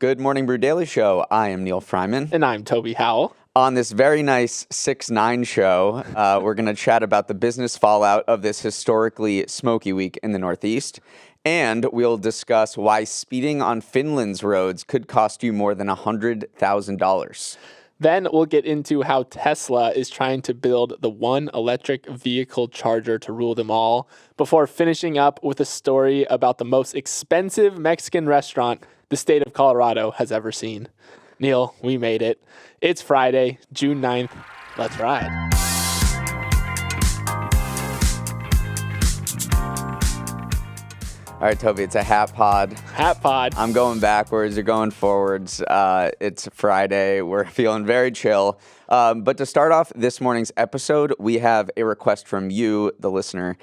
Good morning, Brew Daily show. I am Neal Freyman. And I'm Toby Howell. On this very nice 6-9 show, we're going to chat about the business fallout of this historically smoky week in the Northeast. And we'll discuss why speeding on Finland's roads could cost you more than $100,000. Then we'll get into how Tesla is trying to build the one electric vehicle charger to rule them all, before finishing up with a story about the most expensive Mexican restaurant the state of Colorado has ever seen. Neal, we made it. It's Friday, June 9th. Let's ride. All right, Toby, it's a hat pod. Hat pod. I'm going backwards, you're going forwards. It's Friday. We're feeling very chill. But to start off this morning's episode, we have a request from you, the listener.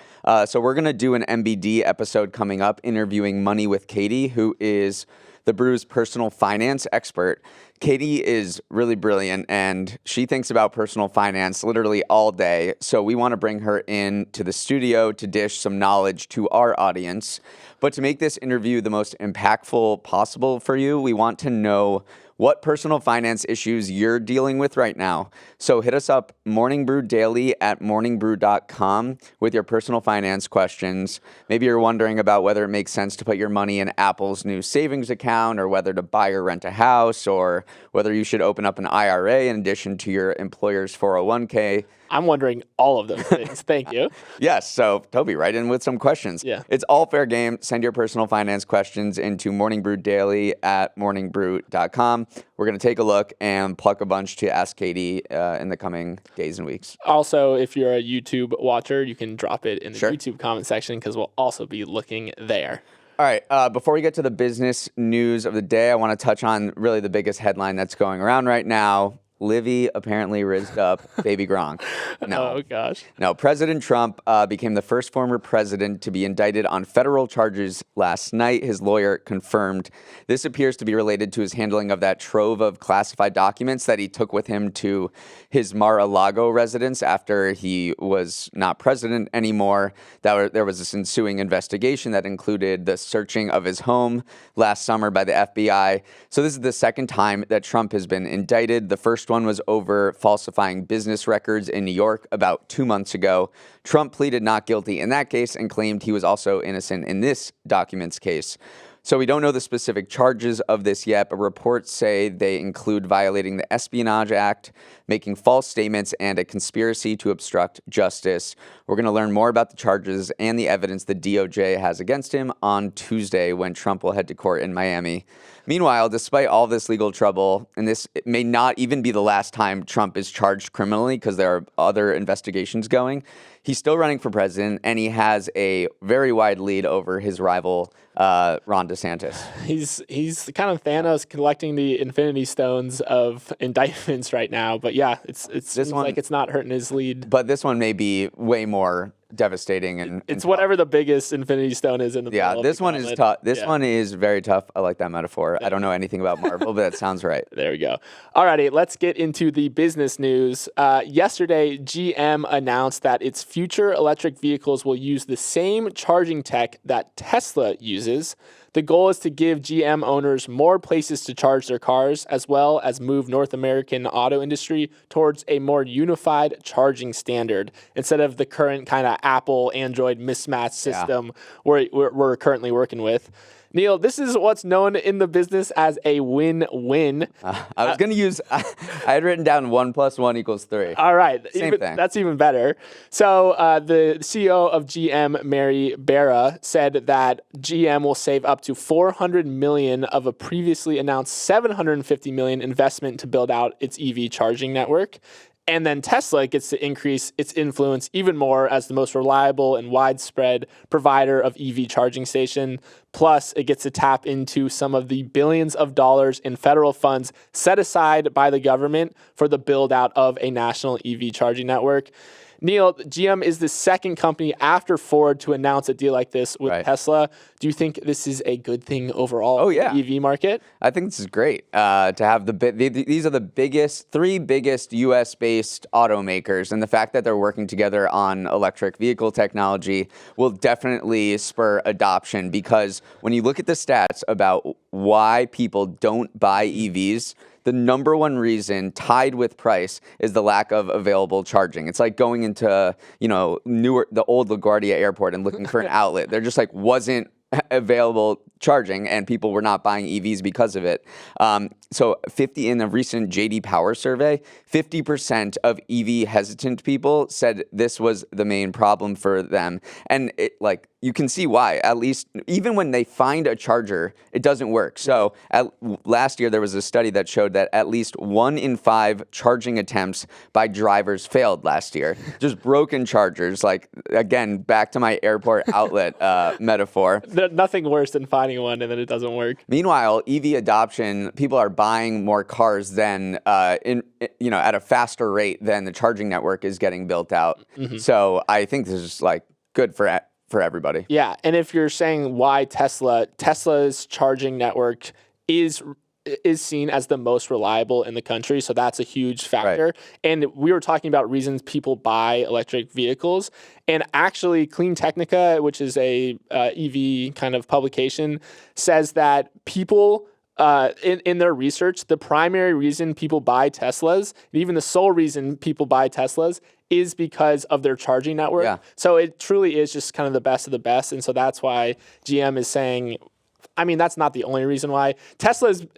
So we're going to do an MBD episode coming up, interviewing Money with Katie, who is the Brew's personal finance expert. Katie is really brilliant, and she thinks about personal finance literally all day. So we want to bring her in to the studio to dish some knowledge to our audience. But to make this interview the most impactful possible for you, we want to know what personal finance issues you're dealing with right now. So hit us up, Morning Brew Daily at morningbrew.com with your personal finance questions. Maybe you're wondering about whether it makes sense to put your money in Apple's new savings account, or whether to buy or rent a house, or whether you should open up an IRA in addition to your employer's 401k. I'm wondering all of those things. Thank you. Yes. So, Toby, write in with some questions. Yeah. It's all fair game. Send your personal finance questions into Morning Brew Daily at morningbrew.com. We're going to take a look and pluck a bunch to ask Katie in the coming days and weeks. Also, if you're a YouTube watcher, you can drop it in the Sure. YouTube comment section, because we'll also be looking there. All right. Before we get to the business news of the day, I want to touch on really the biggest headline that's going around right now. Livy apparently rizzed up baby Gronk. No. Oh, gosh. No, President Trump became the first former president to be indicted on federal charges last night. His lawyer confirmed this appears to be related to his handling of that trove of classified documents that he took with him to his Mar-a-Lago residence after he was not president anymore. There was this ensuing investigation that included the searching of his home last summer by the FBI. So this is the second time that Trump has been indicted. The first one was over falsifying business records in New York about 2 months ago. Trump pleaded not guilty in that case and claimed he was also innocent in this documents case. So we don't know the specific charges of this yet, but reports say they include violating the Espionage Act, making false statements, and a conspiracy to obstruct justice. We're going to learn more about the charges and the evidence the DOJ has against him on Tuesday, when Trump will head to court in Miami. Meanwhile, despite all this legal trouble, and this may not even be the last time Trump is charged criminally because there are other investigations going, he's still running for president, and he has a very wide lead over his rival, Ron DeSantis. He's kind of Thanos collecting the Infinity Stones of indictments right now. But yeah, it seems like it's not hurting his lead. But this one may be way more devastating. And it's whatever the biggest Infinity Stone is in the Yeah, middle this of the one gauntlet. is tough. This one is very tough. I like that metaphor. I don't know anything about Marvel, but that sounds right. There we go. Alrighty, let's get into the business news. Yesterday, GM announced that its future electric vehicles will use the same charging tech that Tesla uses. The goal is to give GM owners more places to charge their cars, as well as move North American auto industry towards a more unified charging standard, instead of the current kind of Apple Android mismatched system we're currently working with. Neal, this is what's known in the business as a win-win. I was going to use, I had written down 1 + 1 = 3. All right. Same thing. That's even better. So the CEO of GM, Mary Barra, said that GM will save up to $400 million of a previously announced $750 million investment to build out its EV charging network. And then Tesla gets to increase its influence even more as the most reliable and widespread provider of EV charging station. Plus, it gets to tap into some of the billions of dollars in federal funds set aside by the government for the build out of a national EV charging network. Neal, GM is the second company after Ford to announce a deal like this with Tesla. Do you think this is a good thing overall for the EV market? I think this is great to have these are the three biggest U.S.-based automakers, and the fact that they're working together on electric vehicle technology will definitely spur adoption, because when you look at the stats about why people don't buy EVs, the number one reason, tied with price, is the lack of available charging. It's like going into, the old LaGuardia airport and looking for an outlet. There just wasn't available charging, and people were not buying EVs because of it. So in a recent JD Power survey, 50% of EV hesitant people said this was the main problem for them. And you can see why. At least even when they find a charger, it doesn't work. So last year, there was a study that showed that at least 1 in 5 charging attempts by drivers failed last year. Just broken chargers. Again, back to my airport outlet metaphor. Nothing worse than finding one and then it doesn't work. Meanwhile, EV adoption, people are buying more cars than at a faster rate than the charging network is getting built out. Mm-hmm. So I think this is good for everybody. Yeah, and if you're saying why Tesla's charging network is seen as the most reliable in the country, so that's a huge factor. Right. And we were talking about reasons people buy electric vehicles, and actually Clean Technica, which is a EV kind of publication, says that people in their research, the primary reason people buy Teslas, and even the sole reason people buy Teslas, is because of their charging network. Yeah. So it truly is just kind of the best of the best. And so that's why GM is saying, that's not the only reason why.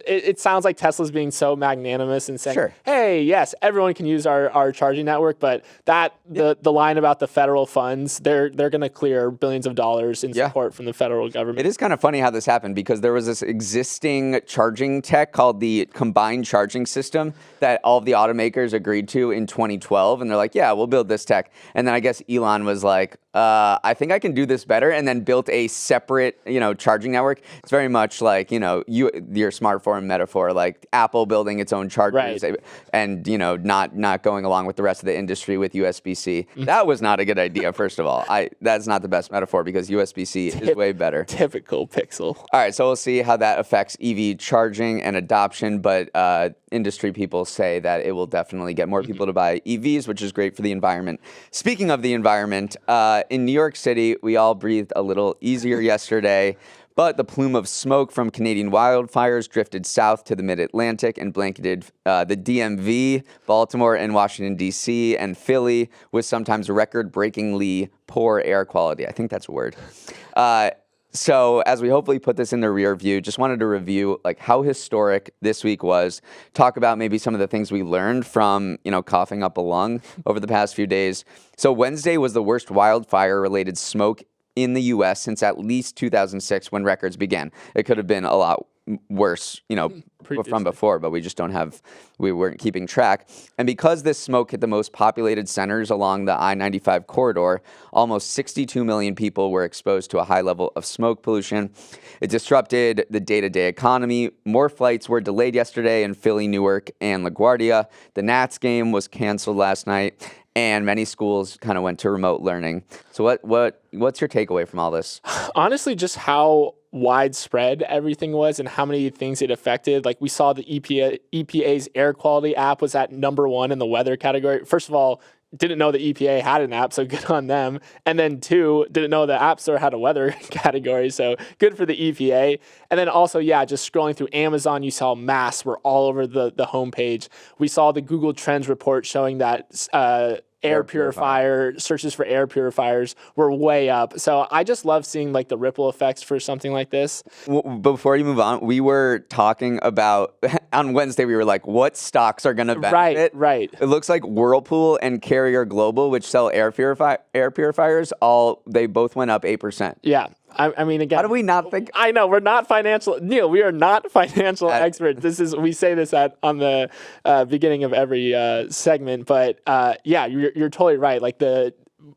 It sounds like Tesla's being so magnanimous and saying, hey, yes, everyone can use our charging network, but the line about the federal funds, they're going to clear billions of dollars in support from the federal government. It is kind of funny how this happened, because there was this existing charging tech called the combined charging system that all of the automakers agreed to in 2012, and they're like, yeah, we'll build this tech. And then I guess Elon was like, I think I can do this better, and then built a separate, charging network. It's very much like, your smartphone metaphor, like Apple building its own chargers, and, not going along with the rest of the industry with USB-C. That was not a good idea, first of all. That's not the best metaphor, because USB-C is way better. Typical Pixel. All right, so we'll see how that affects EV charging and adoption, but industry people say that it will definitely get more people to buy EVs, which is great for the environment. Speaking of the environment, in New York City, we all breathed a little easier yesterday, but the plume of smoke from Canadian wildfires drifted south to the mid-Atlantic and blanketed the DMV, Baltimore, and Washington, D.C., and Philly with sometimes record-breakingly poor air quality. I think that's a word. So as we hopefully put this in the rear view, just wanted to review how historic this week was, talk about maybe some of the things we learned from, coughing up a lung over the past few days. So Wednesday was the worst wildfire-related smoke in the U.S. since at least 2006, when records began. It could have been a lot worse, from before, but we weren't keeping track. And because this smoke hit the most populated centers along the I-95 corridor, almost 62 million people were exposed to a high level of smoke pollution. It disrupted the day-to-day economy. More flights were delayed yesterday in Philly, Newark, and LaGuardia. The Nats game was canceled last night, and many schools kind of went to remote learning. So what's your takeaway from all this? Honestly, just how widespread everything was and how many things it affected. We saw the EPA's air quality app was at number 1 in the weather category. First of all, didn't know the EPA had an app, so good on them. And then 2, didn't know the App Store had a weather category, so good for the EPA. And then also, just scrolling through Amazon, you saw masks were all over the homepage. We saw the Google Trends report showing that air purifier searches for air purifiers were way up. So I just love seeing the ripple effects for something like this. Well, before you move on, we were talking about on Wednesday. We were like, what stocks are going to benefit? Right. It looks like Whirlpool and Carrier Global, which sell air purifiers, they both went up 8%. Yeah. Again, how do we not think? I know we're not financial. Neal, we are not financial experts. We say this on the beginning of every segment, but you're totally right. The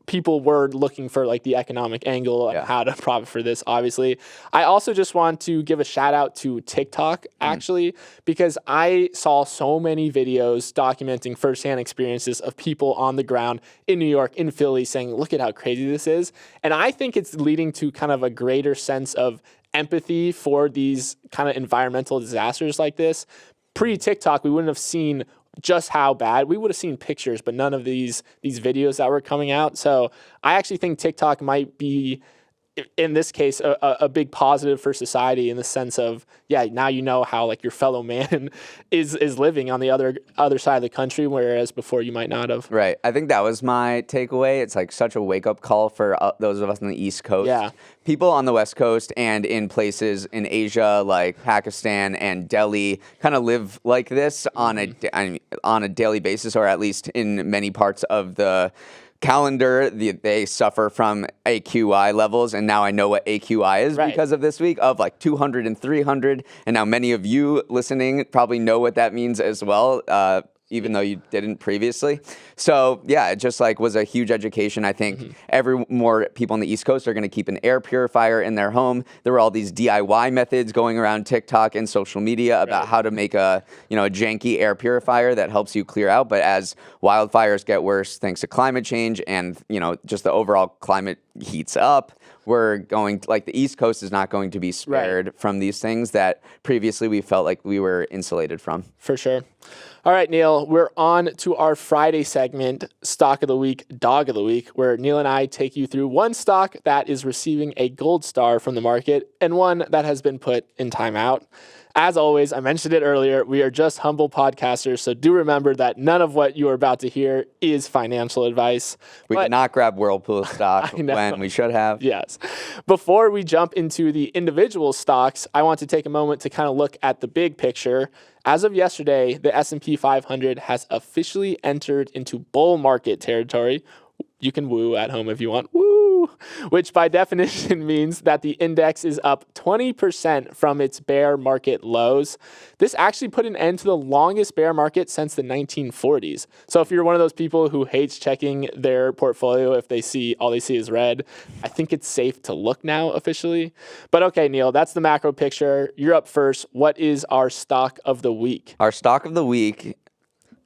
people were looking for like the economic angle and how to profit for this, obviously. I also just want to give a shout out to TikTok, actually, because I saw so many videos documenting firsthand experiences of people on the ground in New York, in Philly, saying, look at how crazy this is. And I think it's leading to kind of a greater sense of empathy for these kind of environmental disasters like this. Pre-TikTok, we wouldn't have seen just how bad. We would have seen pictures, but none of these videos that were coming out. So I actually think TikTok might be, in this case, a big positive for society, in the sense of, now you know how like your fellow man is living on the other side of the country, whereas before you might not have. Right. I think that was my takeaway. It's like such a wake-up call for those of us on the East Coast. Yeah. People on the West Coast and in places in Asia like Pakistan and Delhi kind of live like this on a daily basis, or at least in many parts of the calendar. They suffer from AQI levels, and now I know what AQI is because of this week, of like 200 and 300. And now many of you listening probably know what that means as well, even though you didn't previously. So yeah, it just like was a huge education. I think more people on the East Coast are going to keep an air purifier in their home. There were all these DIY methods going around TikTok and social media about how to make a janky air purifier that helps you clear out. But as wildfires get worse, thanks to climate change and just the overall climate heats up, we're going to, like, the East Coast is not going to be spared from these things that previously we felt like we were insulated from. For sure. All right, Neal, we're on to our Friday segment, Stock of the Week, Dog of the Week, where Neal and I take you through one stock that is receiving a gold star from the market and one that has been put in timeout. As always, I mentioned it earlier, we are just humble podcasters, so do remember that none of what you are about to hear is financial advice. We did not grab Whirlpool stock when we should have. Yes. Before we jump into the individual stocks, I want to take a moment to kind of look at the big picture. As of yesterday, the S&P 500 has officially entered into bull market territory. You can woo at home if you want. Woo! Which by definition means that the index is up 20% from its bear market lows. This actually put an end to the longest bear market since the 1940s. So if you're one of those people who hates checking their portfolio if all they see is red, I think it's safe to look now officially. But okay, Neal, that's the macro picture. You're up first. What is our stock of the week? Our stock of the week,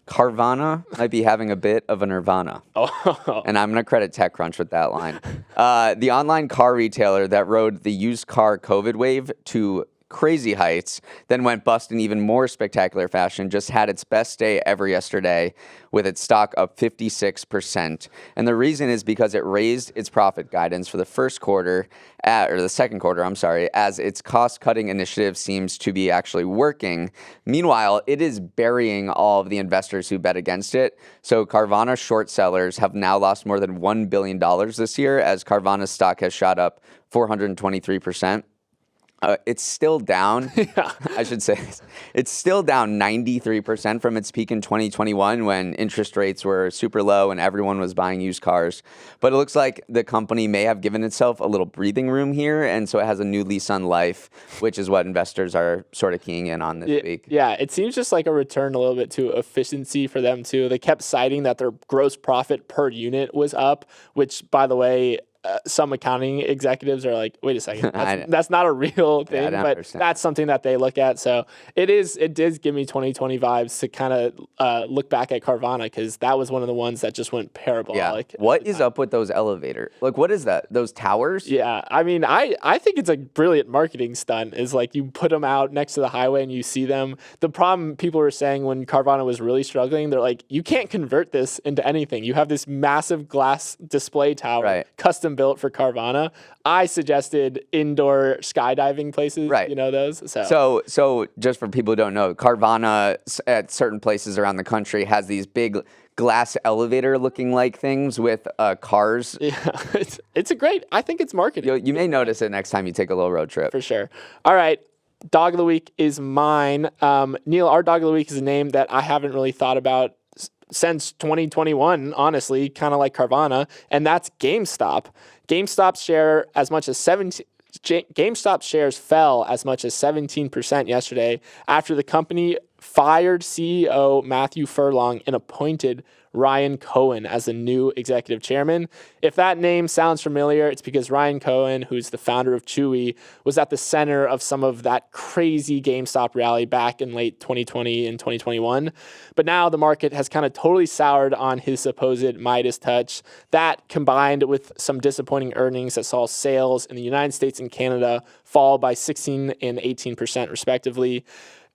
Carvana might be having a bit of a nirvana. And I'm going to credit TechCrunch with that line. The online car retailer that rode the used car COVID wave to crazy heights, then went bust in even more spectacular fashion, just had its best day ever yesterday with its stock up 56%. And the reason is because it raised its profit guidance for the second quarter, as its cost-cutting initiative seems to be actually working. Meanwhile, it is burying all of the investors who bet against it. So Carvana short sellers have now lost more than $1 billion this year, as Carvana's stock has shot up 423%. It's still down. I should say it's still down 93% from its peak in 2021 when interest rates were super low and everyone was buying used cars. But it looks like the company may have given itself a little breathing room here, and so it has a new lease on life, which is what investors are sort of keying in on this week. Yeah, it seems just like a return a little bit to efficiency for them too. They kept citing that their gross profit per unit was up, which, by the way, some accounting executives are like, wait a second, that's not a real thing, but that's something that they look at. So it did give me 2020 vibes to kind of look back at Carvana, because that was one of the ones that just went parabolic. Yeah. What is up with those elevators? Like, what is that? Those towers? Yeah. I mean, I think it's a brilliant marketing stunt, is like you put them out next to the highway and you see them. The problem people were saying when Carvana was really struggling, they're like, you can't convert this into anything. You have this massive glass display tower, custom built for Carvana. I suggested indoor skydiving places, you know those? So just for people who don't know, Carvana at certain places around the country has these big glass elevator looking like things with cars. Yeah, it's a great, I think it's marketing. You may notice it next time you take a little road trip. For sure. All right. Dog of the week is mine. Neal, our dog of the week is a name that I haven't really thought about since 2021, honestly, kind of like Carvana, and that's GameStop. GameStop shares fell as much as 17% yesterday after the company fired CEO Matthew Furlong and appointed Ryan Cohen as the new executive chairman. If that name sounds familiar, it's because Ryan Cohen, who's the founder of Chewy, was at the center of some of that crazy GameStop rally back in late 2020 and 2021. But now the market has kind of totally soured on his supposed Midas touch. That combined with some disappointing earnings that saw sales in the United States and Canada fall by 16 and 18% respectively,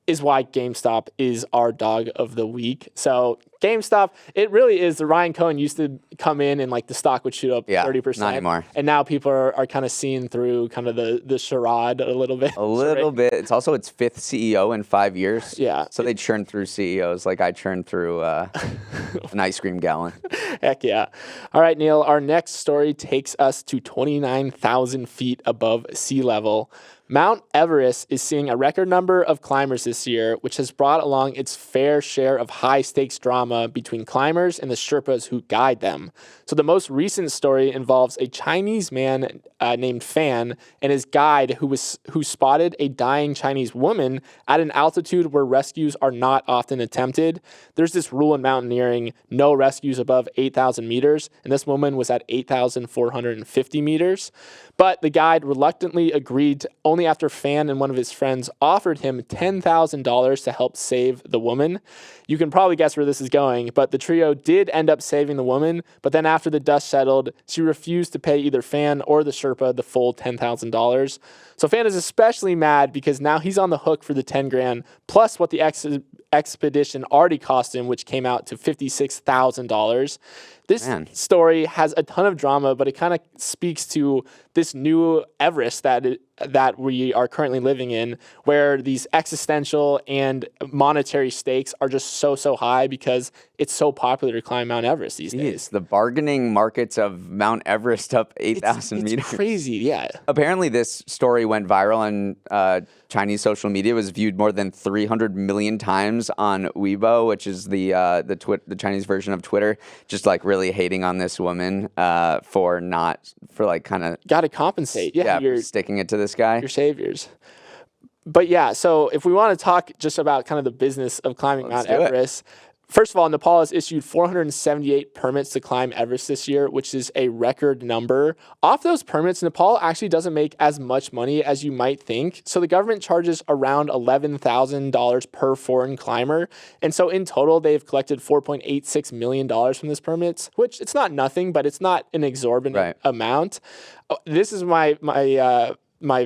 is why GameStop is our dog of the week. So GameStop, it really is. The Ryan Cohen used to come in and like the stock would shoot up 30%. Not anymore. And now people are kind of seeing through kind of the charade a little bit. A little bit. It's also its fifth CEO in 5 years. Yeah. So they churn through CEOs like I churned through an ice cream gallon. Heck yeah. All right, Neal, our next story takes us to 29,000 feet above sea level. Mount Everest is seeing a record number of climbers this year, which has brought along its fair share of high-stakes drama between climbers and the Sherpas who guide them. So the most recent story involves a Chinese man named Fan and his guide who spotted a dying Chinese woman at an altitude where rescues are not often attempted. There's this rule in mountaineering, no rescues above 8,000 meters, and this woman was at 8,450 meters. But the guide reluctantly agreed only after Fan and one of his friends offered him $10,000 to help save the woman. You can probably guess where this is going, but the trio did end up saving the woman. But then after the dust settled, she refused to pay either Fan or the Sherpa the full $10,000. So Fan is especially mad because now he's on the hook for the 10 grand plus what the expedition already cost him, which came out to $56,000. This story has a ton of drama, but it kind of speaks to this new Everest that we are currently living in, where these existential and monetary stakes are just so high because it's so popular to climb Mount Everest these days. The bargaining markets of Mount Everest up 8,000 meters. It's crazy, yeah. Apparently, this story went viral on Chinese social media. It was viewed more than 300 million times on Weibo, which is the Chinese version of Twitter. Just like really hating on this woman for kind of got to compensate. Yeah, you're sticking it to this guy. Your saviors. But yeah, so if we want to talk just about kind of the business of climbing Mount Everest. First of all, Nepal has issued 478 permits to climb Everest this year, which is a record number. Off those permits, Nepal actually doesn't make as much money as you might think. So the government charges around $11,000 per foreign climber. And so in total, they've collected $4.86 million from these permits, which it's not nothing, but it's not an exorbitant amount. This is my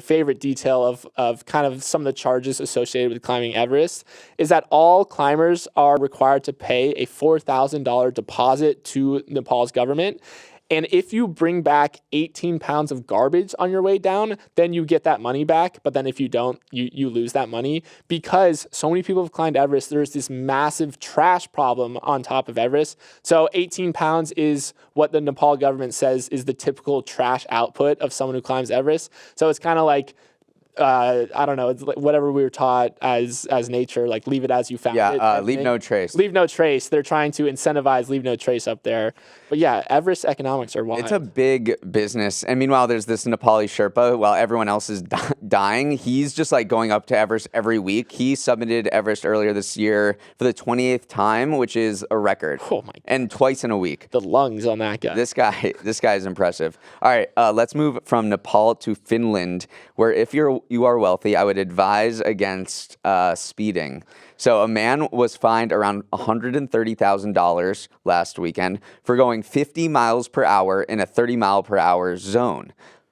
favorite detail of kind of some of the charges associated with climbing Everest is that all climbers are required to pay a $4,000 deposit to Nepal's government. And if you bring back 18 pounds of garbage on your way down, then you get that money back. But then if you don't, you lose that money. Because so many people have climbed Everest, there's this massive trash problem on top of Everest. So 18 pounds is what the Nepal government says is the typical trash output of someone who climbs Everest. So it's kind of like, I don't know, it's like whatever we were taught as nature, like leave it as you found it. Leave no trace. Leave no trace. They're trying to incentivize leave no trace up there. But yeah, Everest economics are wild. It's a big business. And meanwhile, there's this Nepali Sherpa, while everyone else is dying, he's just like going up to Everest every week. He submitted Everest earlier this year for the 28th time, which is a record. Oh my God. And twice in a week. The lungs on that guy. This guy is impressive. All right, let's move from Nepal to Finland, where if you are wealthy, I would advise against speeding. So a man was fined around $130,000 last weekend for going 50 miles per hour in a 30 mile per hour zone.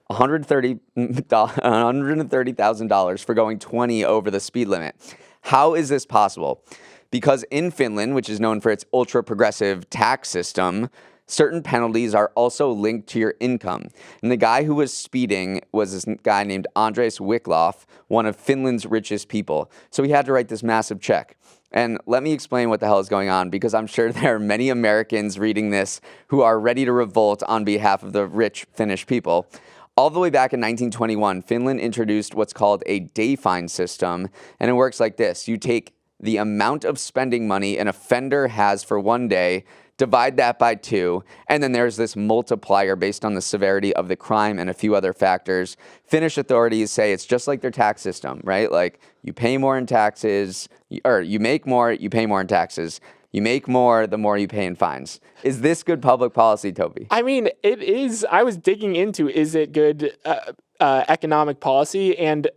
$130,000 for going 20 over the speed limit. How is this possible? Because in Finland, which is known for its ultra-progressive tax system, certain penalties are also linked to your income. And the guy who was speeding was this guy named Andres Wickloff, one of Finland's richest people. So he had to write this massive check. And let me explain what the hell is going on, because I'm sure there are many Americans reading this who are ready to revolt on behalf of the rich Finnish people. All the way back in 1921, Finland introduced what's called a day fine system, and it works like this. You take the amount of spending money an offender has for one day divide that by 2, and then there's this multiplier based on the severity of the crime and a few other factors. Finnish authorities say it's just like their tax system, right? Like you pay more in taxes, or you make more, you pay more in taxes. You make more, the more you pay in fines. Is this good public policy, Toby? I mean, it is. I was digging into, is it good economic policy? And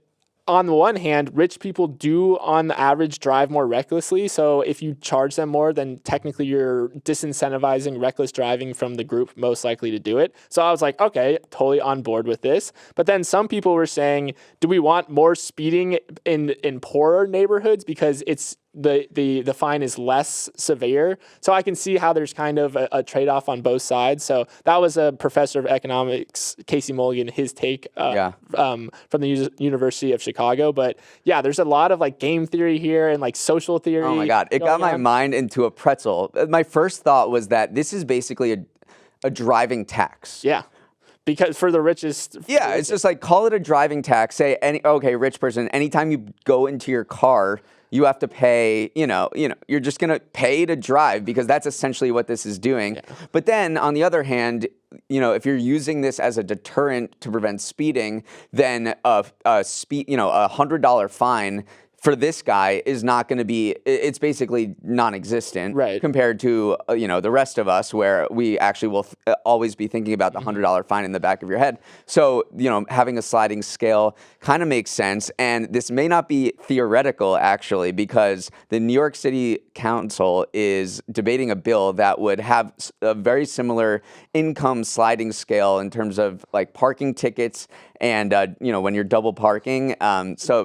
on the one hand, rich people do, on the average, drive more recklessly. So if you charge them more, then technically you're disincentivizing reckless driving from the group most likely to do it. So I was like, okay, totally on board with this. But then some people were saying, do we want more speeding in poorer neighborhoods because it's the fine is less severe? So I can see how there's kind of a trade-off on both sides. So that was a professor of economics, Casey Mulligan, his take from the University of Chicago. But yeah, there's a lot of like game theory here and like social theory. Oh my God, it got my mind into a pretzel. My first thought was that this is basically a driving tax. Yeah. Because for the richest. Yeah, it's just like, call it a driving tax. Say, okay, rich person, anytime you go into your car, you have to pay, you're just going to pay to drive, because that's essentially what this is doing. Yeah. But then on the other hand, if you're using this as a deterrent to prevent speeding, then a $100 fine for this guy is not going to be, it's basically non-existent, right, compared to, the rest of us, where we actually will always be thinking about the $100 fine in the back of your head. So, having a sliding scale kind of makes sense. And this may not be theoretical, actually, because the New York City Council is debating a bill that would have a very similar income sliding scale in terms of like parking tickets and, when you're double parking. So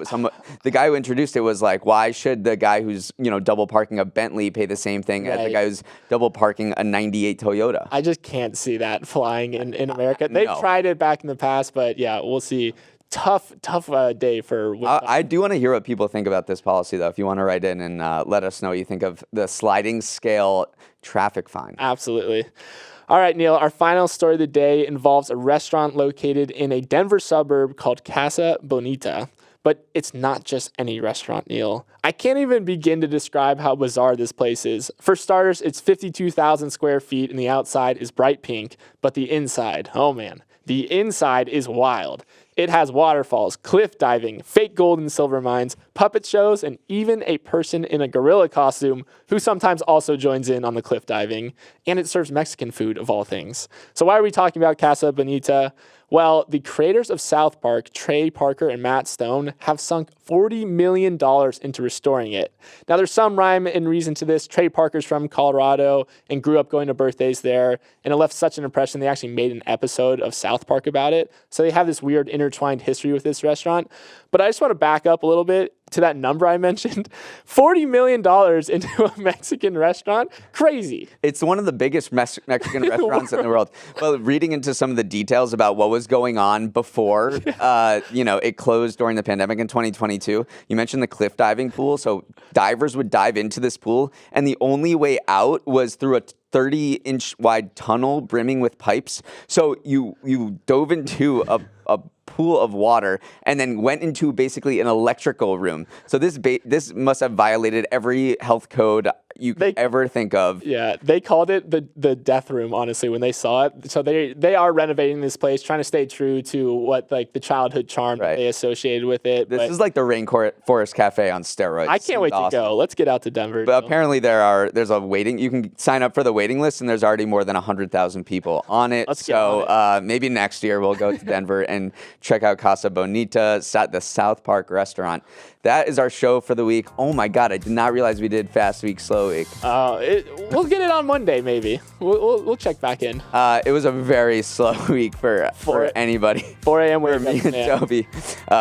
the guy who introduced it was like, why should the guy who's, double parking a Bentley pay the same thing as the guy who's double parking a 98 Toyota? I just can't see that flying in America. They've tried it back in the past, but yeah, we'll see. Tough day for. I do want to hear what people think about this policy, though. If you want to write in and let us know what you think of the sliding scale traffic fine. Absolutely. All right, Neal, our final story of the day involves a restaurant located in a Denver suburb called Casa Bonita. But it's not just any restaurant, Neal. I can't even begin to describe how bizarre this place is. For starters, it's 52,000 square feet and the outside is bright pink, but the inside, oh man, the inside is wild. It has waterfalls, cliff diving, fake gold and silver mines, puppet shows, and even a person in a gorilla costume who sometimes also joins in on the cliff diving. And it serves Mexican food, of all things. So why are we talking about Casa Bonita? Well, the creators of South Park, Trey Parker and Matt Stone, have sunk $40 million into restoring it. Now, there's some rhyme and reason to this. Trey Parker's from Colorado and grew up going to birthdays there, and it left such an impression they actually made an episode of South Park about it. So they have this weird intertwined history with this restaurant. But I just want to back up a little bit to that number I mentioned. $40 million into a Mexican restaurant? Crazy. It's one of the biggest Mexican restaurants in the world. Well, reading into some of the details about what was going on before, it closed during the pandemic in 2022. You mentioned the cliff diving pool. So divers would dive into this pool, and the only way out was through a 30-inch wide tunnel brimming with pipes. So you dove into a pool of water and then went into basically an electrical room. So this must have violated every health code you could ever think of. Yeah, they called it the death room, honestly, when they saw it. So they are renovating this place, trying to stay true to what like the childhood charm that they associated with it. This is like the Rainforest Cafe on steroids. I can't wait to go. Let's get out to Denver. But apparently there's a waiting. You can sign up for the waiting list, and there's already more than 100,000 people on it. Let's get on it. Maybe next year we'll go to Denver and check out Casa Bonita, the South Park restaurant. That is our show for the week. Oh my God, I did not realize we did Fast Week, Slow Week. We'll get it on Monday, maybe. We'll check back in. It was a very slow week for anybody. 4 a.m. For me and Toby.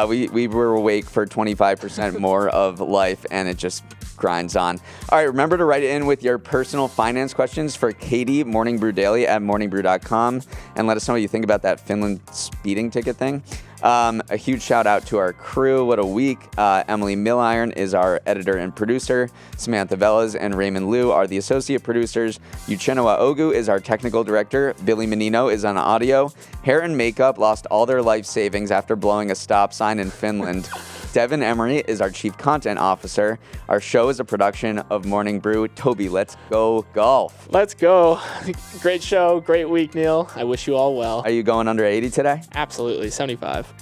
We were awake for 25% more of life, and it just grinds on. All right, remember to write in with your personal finance questions for Katie, Morning Brew Daily at morningbrew.com, and let us know what you think about that Finland speeding ticket thing. A huge shout out to our crew. What a week. Emily Milliron is our editor and producer. Samantha Velez and Raymond Liu are the associate producers. Uchenna Ogu is our technical director. Billy Menino is on audio. Hair and makeup lost all their life savings after blowing a stop sign in Finland. Devin. Emery is our Chief Content Officer. Our show is a production of Morning Brew. Toby, let's go golf. Let's go. Great show. Great week, Neal. I wish you all well. Are you going under 80 today? Absolutely. 75.